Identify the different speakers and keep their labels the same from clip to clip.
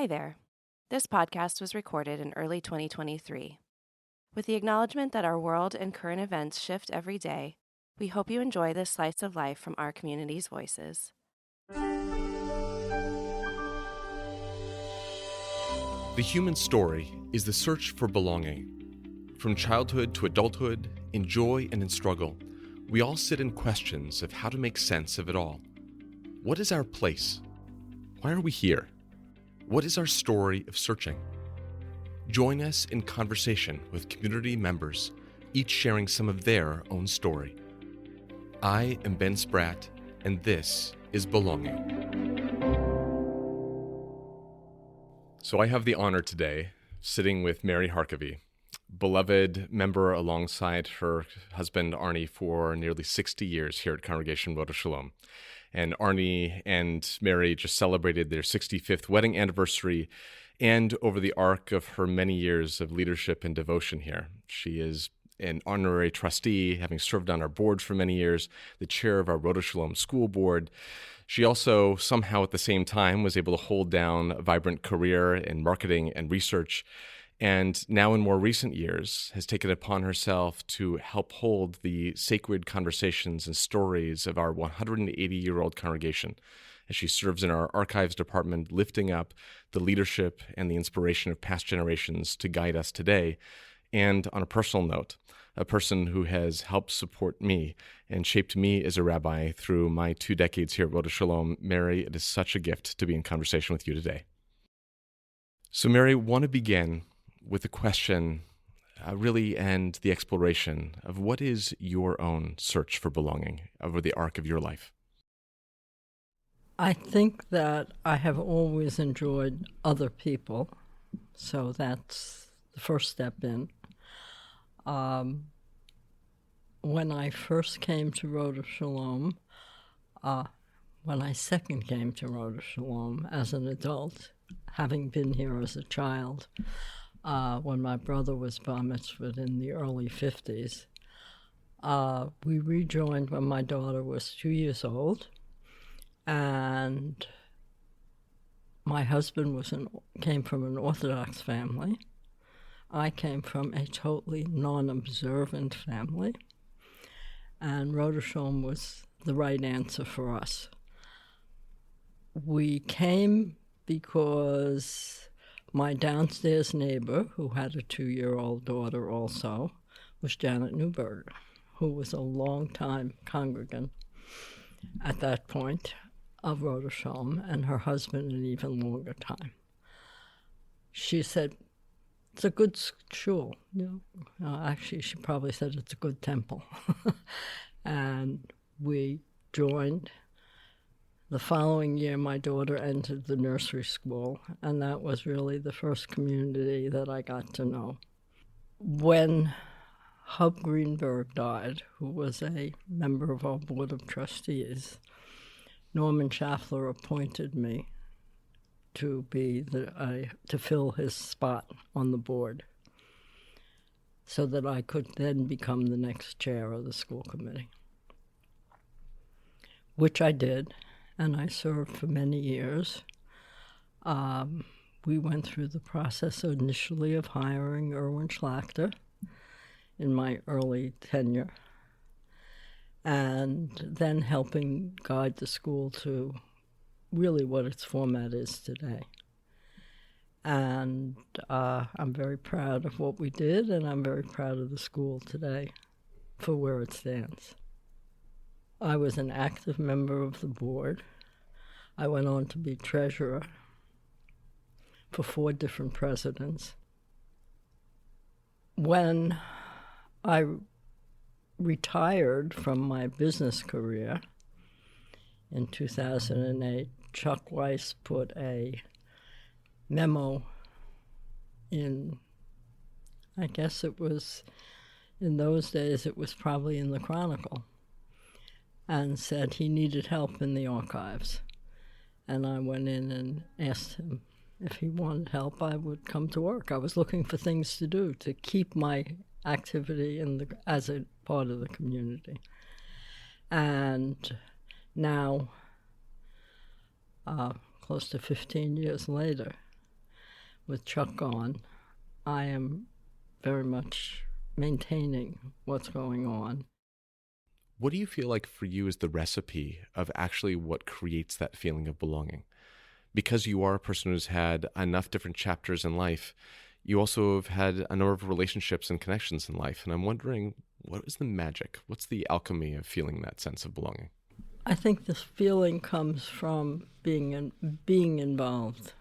Speaker 1: Hi there. This podcast was recorded in early 2023. With the acknowledgement that our world and current events shift every day, we hope you enjoy this slice of life from our community's voices.
Speaker 2: The human story is the search for belonging. From childhood to adulthood, in joy and in struggle, we all sit in questions of how to make sense of it all. What is our place? Why are we here? What is our story of searching? Join us in conversation with community members, each sharing some of their own story. I am Ben Spratt, and this is Belonging. So I have the honor today, sitting with Mary Harkavy, beloved member alongside her husband Arnie for nearly 60 years here at Congregation Rodeph Sholom. And Arnie and Mary just celebrated their 65th wedding anniversary, and over the arc of her many years of leadership and devotion here. She is an honorary trustee, having served on our board for many years, the chair of our Rodeph Sholom school board. She also somehow at the same time was able to hold down a vibrant career in marketing and research, and now in more recent years has taken it upon herself to help hold the sacred conversations and stories of our 180-year-old congregation as she serves in our archives department, lifting up the leadership and the inspiration of past generations to guide us today. And on a personal note, a person who has helped support me and shaped me as a rabbi through my 2 decades here at Rodeph Sholom. Mary, it is such a gift to be in conversation with you today. So Mary, I want to begin with a question, really, and the exploration of what is your own search for belonging over the arc of your life?
Speaker 3: I think that I have always enjoyed other people, so that's the first step in. When I first came to Rodeph Sholom, when I second came to Rodeph Sholom as an adult, having been here as a child, when my brother was bar mitzvahed in the early 50s, we rejoined when my daughter was 2 years old, and my husband came from an Orthodox family. I came from a totally non-observant family, and Rodeph Sholom was the right answer for us. We came because my downstairs neighbor, who had a 2-year-old daughter also, was Janet Newberger, who was a long-time congregant at that point of Rodeph Sholom, and her husband an even longer time. She said, "It's a good shul." Actually, she probably said it's a good temple. And we joined. The following year, my daughter entered the nursery school, and that was really the first community that I got to know. When Hub Greenberg died, who was a member of our board of trustees, Norman Schaffler appointed me to fill his spot on the board, so that I could then become the next chair of the school committee, which I did, and I served for many years. We went through the process initially of hiring Erwin Schlachter in my early tenure, and then helping guide the school to really what its format is today. And I'm very proud of what we did, and I'm very proud of the school today for where it stands. I was an active member of the board. I went on to be treasurer for 4 different presidents. When I retired from my business career in 2008, Chuck Weiss put a memo in, I guess it was, in those days it was probably in the Chronicle, and said he needed help in the archives. And I went in and asked him if he wanted help. I would come to work. I was looking for things to do to keep my activity as a part of the community. And now, close to 15 years later, with Chuck gone, I am very much maintaining what's going on.
Speaker 2: What do you feel like for you is the recipe of actually what creates that feeling of belonging? Because you are a person who's had enough different chapters in life, you also have had a number of relationships and connections in life. And I'm wondering, what is the magic? What's the alchemy of feeling that sense of belonging?
Speaker 3: I think this feeling comes from being involved,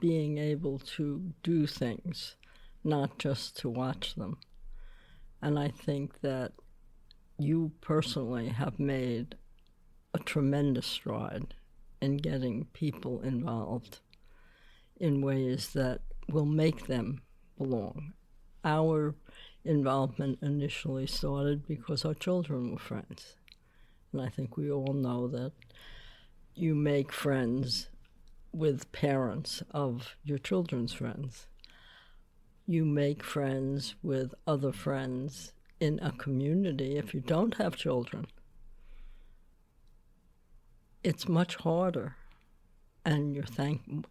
Speaker 3: being able to do things, not just to watch them. And I think that you personally have made a tremendous stride in getting people involved in ways that will make them belong. Our involvement initially started because our children were friends. And I think we all know that you make friends with parents of your children's friends. You make friends with other friends in a community if you don't have children. It's much harder, and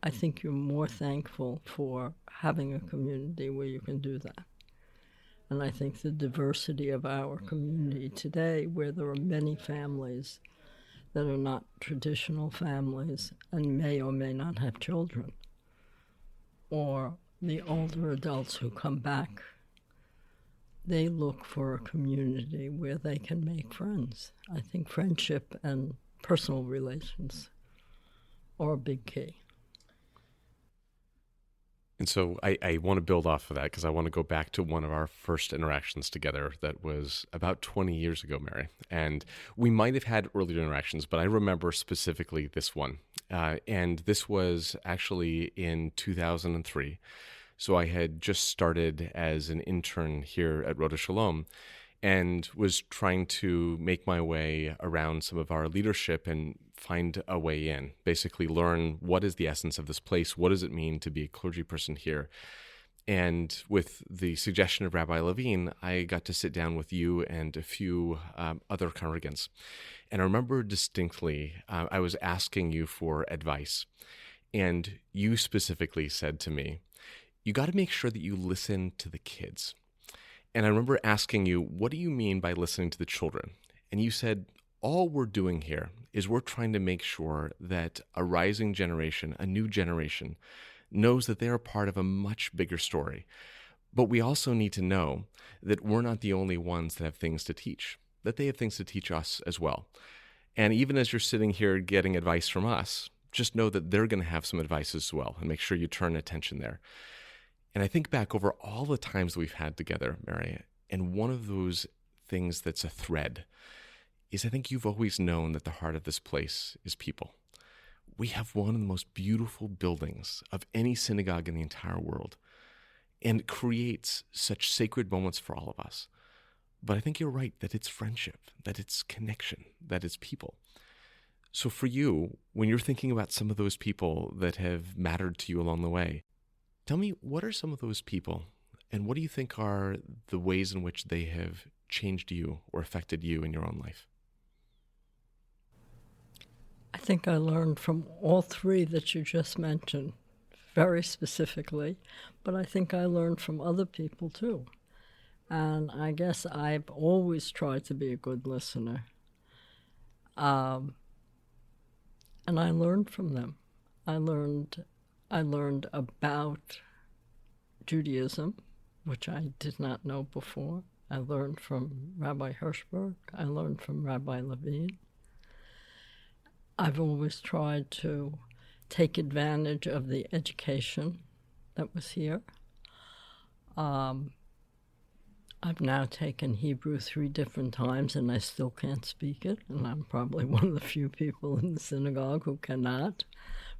Speaker 3: I think you're more thankful for having a community where you can do that. And I think the diversity of our community today, where there are many families that are not traditional families and may or may not have children, or the older adults who come back, they look for a community where they can make friends. I think friendship and personal relations are a big key.
Speaker 2: And so I want to build off of that because I want to go back to one of our first interactions together that was about 20 years ago, Mary. And we might have had earlier interactions, but I remember specifically this one. And this was actually in 2003. So I had just started as an intern here at Rodeph Sholom and was trying to make my way around some of our leadership and find a way in, basically learn what is the essence of this place, what does it mean to be a clergy person here. And with the suggestion of Rabbi Levine, I got to sit down with you and a few other congregants. And I remember distinctly, I was asking you for advice. And you specifically said to me, you got to make sure that you listen to the kids. And I remember asking you, what do you mean by listening to the children? And you said, all we're doing here is we're trying to make sure that a rising generation, a new generation, knows that they are part of a much bigger story. But we also need to know that we're not the only ones that have things to teach, that they have things to teach us as well. And even as you're sitting here getting advice from us, just know that they're going to have some advice as well, and make sure you turn attention there. And I think back over all the times that we've had together, Mary, and one of those things that's a thread is I think you've always known that the heart of this place is people. We have one of the most beautiful buildings of any synagogue in the entire world, and it creates such sacred moments for all of us. But I think you're right that it's friendship, that it's connection, that it's people. So for you, when you're thinking about some of those people that have mattered to you along the way, tell me, what are some of those people, and what do you think are the ways in which they have changed you or affected you in your own life?
Speaker 3: I think I learned from all three that you just mentioned very specifically, but I think I learned from other people too. And I guess I've always tried to be a good listener. And I learned from them. I learned about Judaism, which I did not know before. I learned from Rabbi Hirschberg. I learned from Rabbi Levine. I've always tried to take advantage of the education that was here. I've now taken Hebrew 3 different times, and I still can't speak it, and I'm probably one of the few people in the synagogue who cannot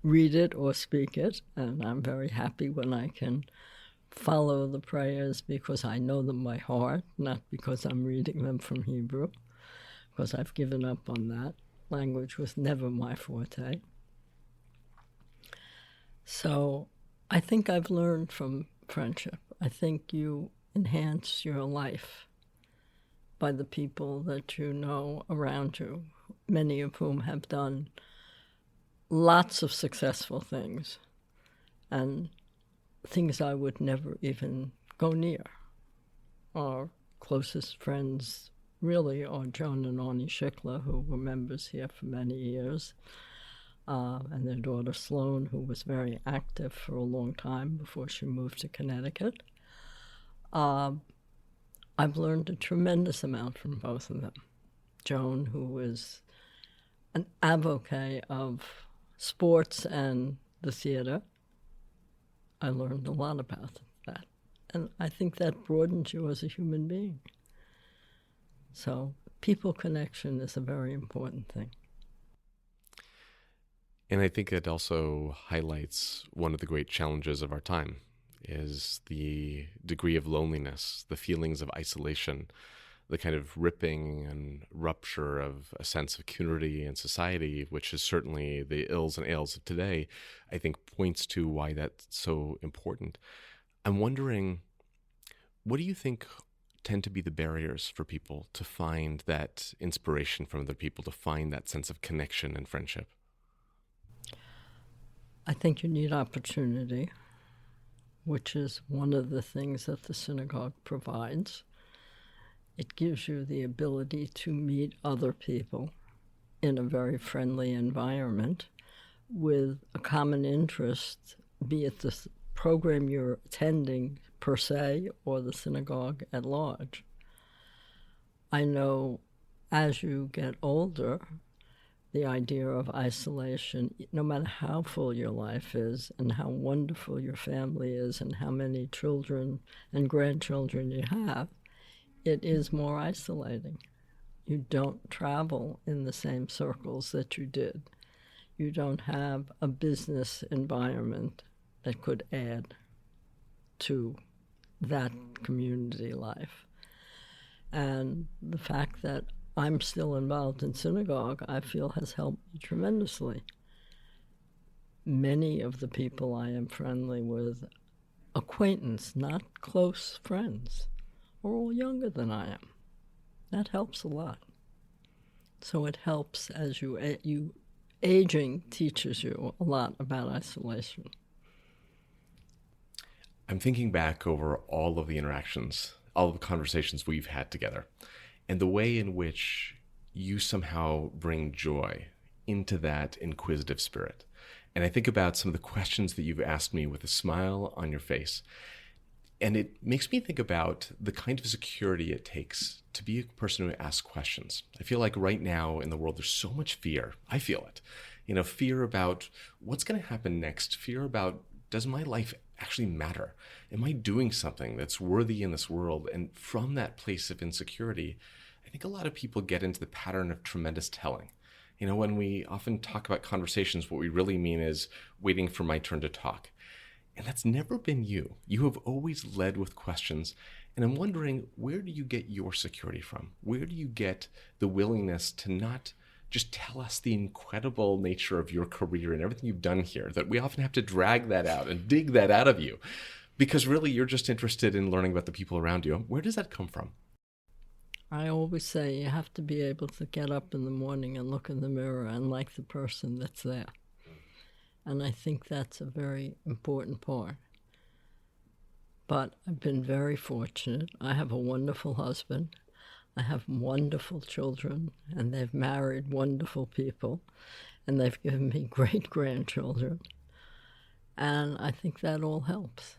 Speaker 3: read it or speak it, and I'm very happy when I can follow the prayers because I know them by heart, not because I'm reading them from Hebrew, because I've given up on that. Language was never my forte. So I think I've learned from friendship. I think you enhance your life by the people that you know around you, many of whom have done lots of successful things. And things I would never even go near. Our closest friends really are Joan and Arnie Schickler, who were members here for many years, and their daughter Sloan, who was very active for a long time before she moved to Connecticut. I've learned a tremendous amount from both of them. Joan, who is an advocate of sports and the theater, I learned a lot about that. And I think that broadens you as a human being. So people connection is a very important thing.
Speaker 2: And I think it also highlights one of the great challenges of our time is the degree of loneliness, the feelings of isolation, the kind of ripping and rupture of a sense of community and society, which is certainly the ills and ails of today, I think points to why that's so important. I'm wondering, what do you think tend to be the barriers for people to find that inspiration from other people, to find that sense of connection and friendship?
Speaker 3: I think you need opportunity, which is one of the things that the synagogue provides. It gives you the ability to meet other people in a very friendly environment with a common interest, be it the program you're attending per se or the synagogue at large. I know as you get older, the idea of isolation, no matter how full your life is and how wonderful your family is and how many children and grandchildren you have, it is more isolating. You don't travel in the same circles that you did. You don't have a business environment that could add to that community life. And the fact that I'm still involved in synagogue, I feel has helped me tremendously. Many of the people I am friendly with, acquaintance, not close friends, are all younger than I am. That helps a lot. So it helps as you aging teaches you a lot about isolation.
Speaker 2: I'm thinking back over all of the interactions, all of the conversations we've had together, and the way in which you somehow bring joy into that inquisitive spirit. And I think about some of the questions that you've asked me with a smile on your face. And it makes me think about the kind of security it takes to be a person who asks questions. I feel like right now in the world, there's so much fear. I feel it. Fear about what's going to happen next. Fear about, does my life actually matter? Am I doing something that's worthy in this world? And from that place of insecurity, I think a lot of people get into the pattern of tremendous telling. When we often talk about conversations, what we really mean is waiting for my turn to talk. And that's never been you. You have always led with questions. And I'm wondering, where do you get your security from? Where do you get the willingness to not just tell us the incredible nature of your career and everything you've done here, that we often have to drag that out and dig that out of you? Because really, you're just interested in learning about the people around you. Where does that come from?
Speaker 3: I always say you have to be able to get up in the morning and look in the mirror and like the person that's there. And I think that's a very important part. But I've been very fortunate. I have a wonderful husband. I have wonderful children, and they've married wonderful people, and they've given me great grandchildren. And I think that all helps.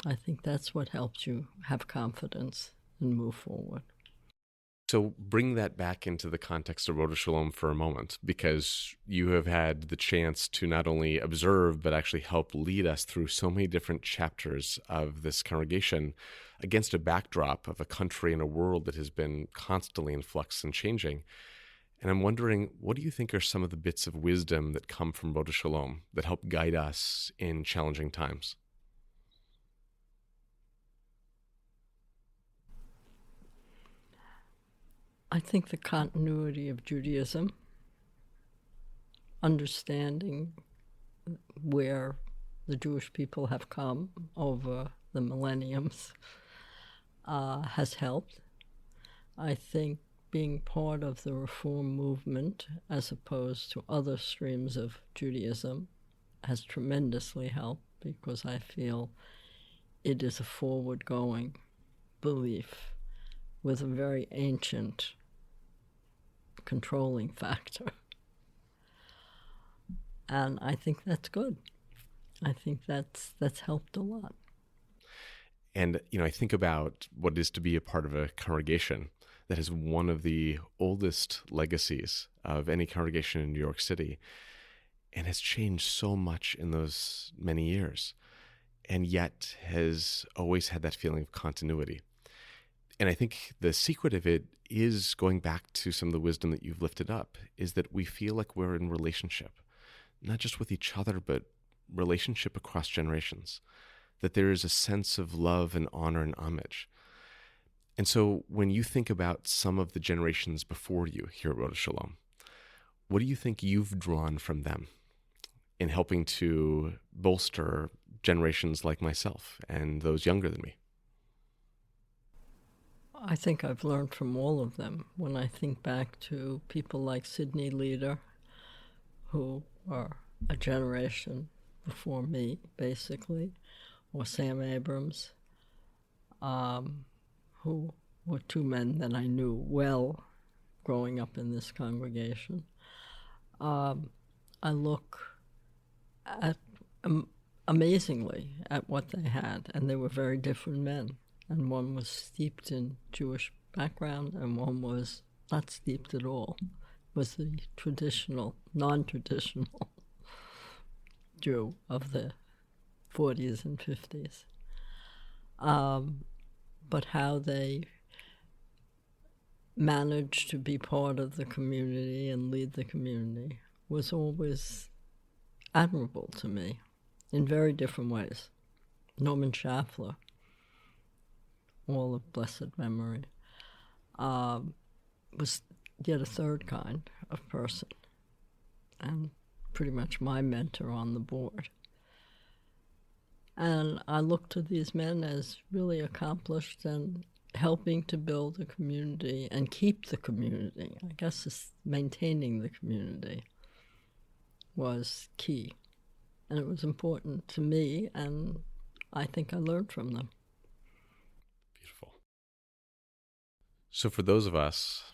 Speaker 3: I think that's what helps you have confidence and move forward.
Speaker 2: So bring that back into the context of Rodeph Sholom for a moment, because you have had the chance to not only observe, but actually help lead us through so many different chapters of this congregation against a backdrop of a country and a world that has been constantly in flux and changing. And I'm wondering, what do you think are some of the bits of wisdom that come from Rodeph Sholom that help guide us in challenging times?
Speaker 3: I think the continuity of Judaism, understanding where the Jewish people have come over the millenniums, has helped. I think being part of the Reform movement, as opposed to other streams of Judaism, has tremendously helped, because I feel it is a forward-going belief with a very ancient controlling factor. And I think that's good. I think that's helped a lot.
Speaker 2: And, I think about what it is to be a part of a congregation that is one of the oldest legacies of any congregation in New York City and has changed so much in those many years, and yet has always had that feeling of continuity. And I think the secret of it is going back to some of the wisdom that you've lifted up, is that we feel like we're in relationship, not just with each other, but relationship across generations, that there is a sense of love and honor and homage. And so when you think about some of the generations before you here at Rodeph Sholom, what do you think you've drawn from them in helping to bolster generations like myself and those younger than me?
Speaker 3: I think I've learned from all of them. When I think back to people like Sidney Leader, who are a generation before me, basically, or Sam Abrams, who were two men that I knew well growing up in this congregation. I look at amazingly at what they had, and they were very different men. And one was steeped in Jewish background, and one was not steeped at all, was the traditional, non-traditional Jew of the 40s and 50s. But how they managed to be part of the community and lead the community was always admirable to me in very different ways. Norman Schaffler, all of blessed memory, was yet a third kind of person, and pretty much my mentor on the board. And I look to these men as really accomplished and helping to build a community and keep the community. I guess it's maintaining the community was key. And it was important to me, and I think I learned from them.
Speaker 2: Beautiful. So for those of us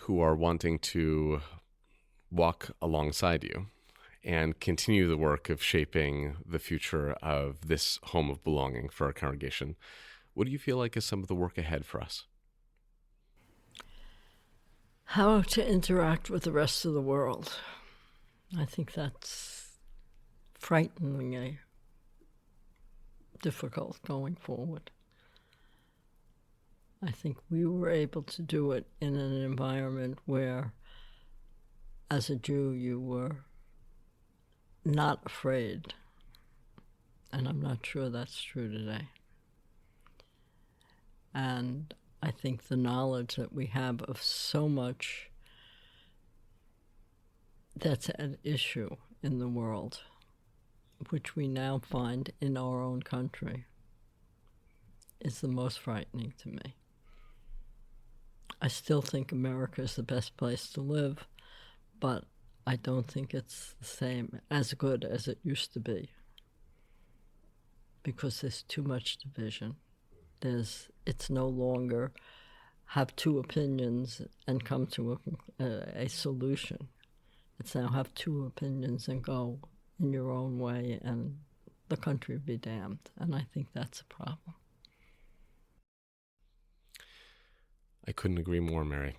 Speaker 2: who are wanting to walk alongside you and continue the work of shaping the future of this home of belonging for our congregation, what do you feel like is some of the work ahead for us?
Speaker 3: How to interact with the rest of the world. I think that's frighteningly difficult going forward. I think we were able to do it in an environment where, as a Jew, you were not afraid. And I'm not sure that's true today. And I think the knowledge that we have of so much that's an issue in the world, which we now find in our own country, is the most frightening to me. I still think America is the best place to live, but I don't think it's the same, as good as it used to be, because there's too much division. It's no longer have two opinions and come to a solution. It's now have two opinions and go in your own way, and the country be damned. And I think that's a problem.
Speaker 2: I couldn't agree more, Mary.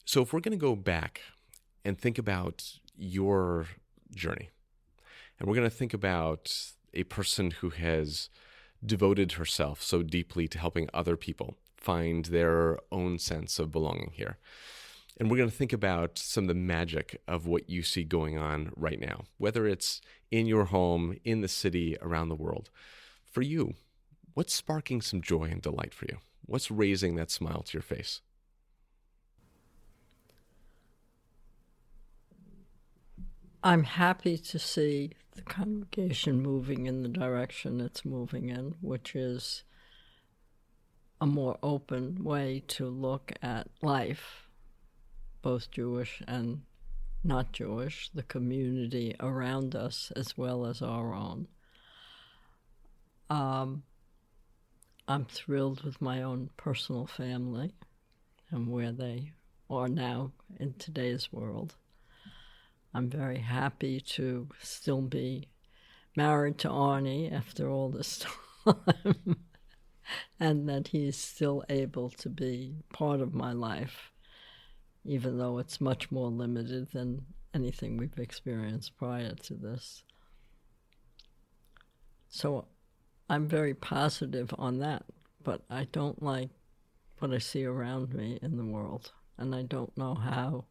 Speaker 2: So if we're going to go back and think about your journey, and we're going to think about a person who has devoted herself so deeply to helping other people find their own sense of belonging here, and we're going to think about some of the magic of what you see going on right now, whether it's in your home, in the city, around the world. For you, what's sparking some joy and delight for you? What's raising that smile to your face?
Speaker 3: I'm happy to see the congregation moving in the direction it's moving in, which is a more open way to look at life, both Jewish and not Jewish, the community around us as well as our own. I'm thrilled with my own personal family and where they are now in today's world. I'm very happy to still be married to Arnie after all this time and that he's still able to be part of my life, even though it's much more limited than anything we've experienced prior to this. So I'm very positive on that, but I don't like what I see around me in the world, and I don't know how.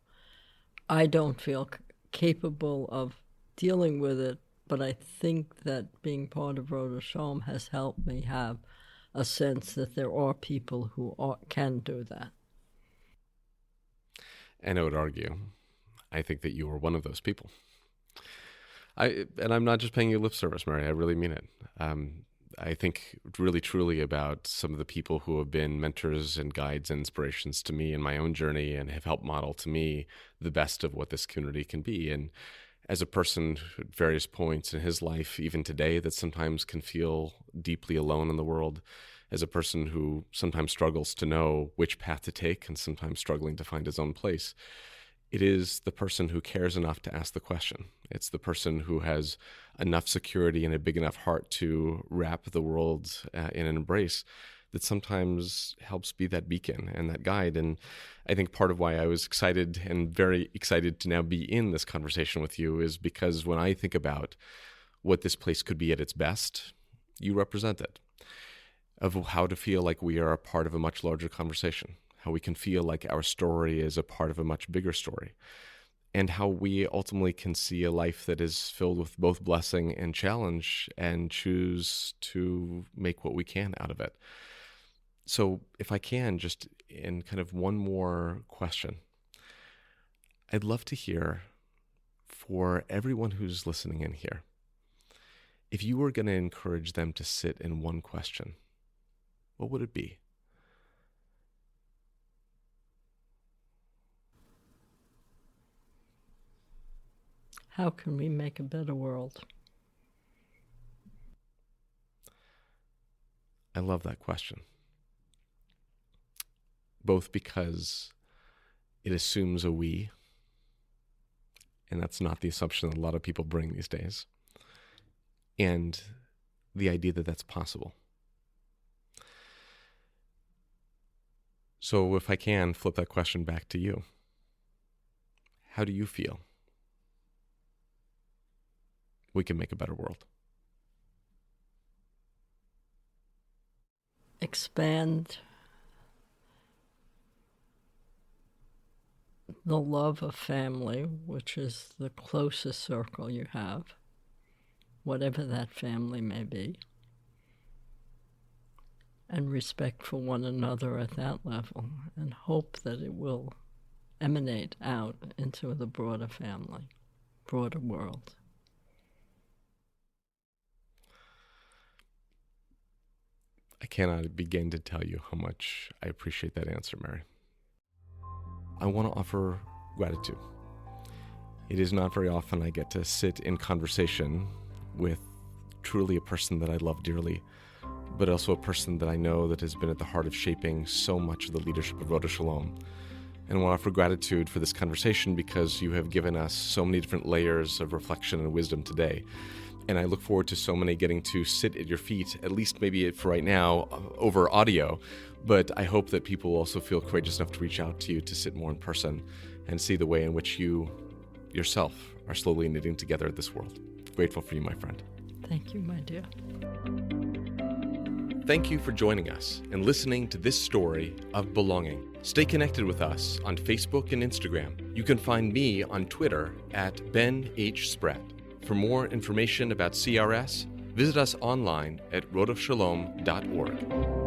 Speaker 3: I don't feel capable of dealing with it, but I think that being part of Rodeph Sholom has helped me have a sense that there are people who can do that.
Speaker 2: And I would argue, I think that you are one of those people. And I'm not just paying you lip service, Mary. I really mean it. I think really, truly about some of the people who have been mentors and guides and inspirations to me in my own journey and have helped model to me the best of what this community can be. And as a person at various points in his life, even today, that sometimes can feel deeply alone in the world, as a person who sometimes struggles to know which path to take and sometimes struggling to find his own place, it is the person who cares enough to ask the question. It's the person who has enough security and a big enough heart to wrap the world in an embrace that sometimes helps be that beacon and that guide. And I think part of why I was excited and very excited to now be in this conversation with you is because when I think about what this place could be at its best, you represent it. Of how to feel like we are a part of a much larger conversation, how we can feel like our story is a part of a much bigger story, and how we ultimately can see a life that is filled with both blessing and challenge and choose to make what we can out of it. So if I can, just in kind of one more question, I'd love to hear for everyone who's listening in here, if you were going to encourage them to sit in one question, what would it be?
Speaker 3: How can we make a better world?
Speaker 2: I love that question. Both because it assumes a we, and that's not the assumption that a lot of people bring these days, and the idea that that's possible. So if I can flip that question back to you, how do you feel we can make a better world?
Speaker 3: Expand the love of family, which is the closest circle you have, whatever that family may be, and respect for one another at that level, and hope that it will emanate out into the broader family, broader world.
Speaker 2: I cannot begin to tell you how much I appreciate that answer, Mary. I want to offer gratitude. It is not very often I get to sit in conversation with truly a person that I love dearly, but also a person that I know that has been at the heart of shaping so much of the leadership of Rodeph Sholom. And I want to offer gratitude for this conversation because you have given us so many different layers of reflection and wisdom today. And I look forward to so many getting to sit at your feet, at least maybe for right now, over audio. But I hope that people also feel courageous enough to reach out to you to sit more in person and see the way in which you yourself are slowly knitting together this world. Grateful for you, my friend.
Speaker 3: Thank you, my dear.
Speaker 2: Thank you for joining us and listening to this story of belonging. Stay connected with us on Facebook and Instagram. You can find me on Twitter at Ben H. Spratt. For more information about CRS, visit us online at rodeph sholom.org.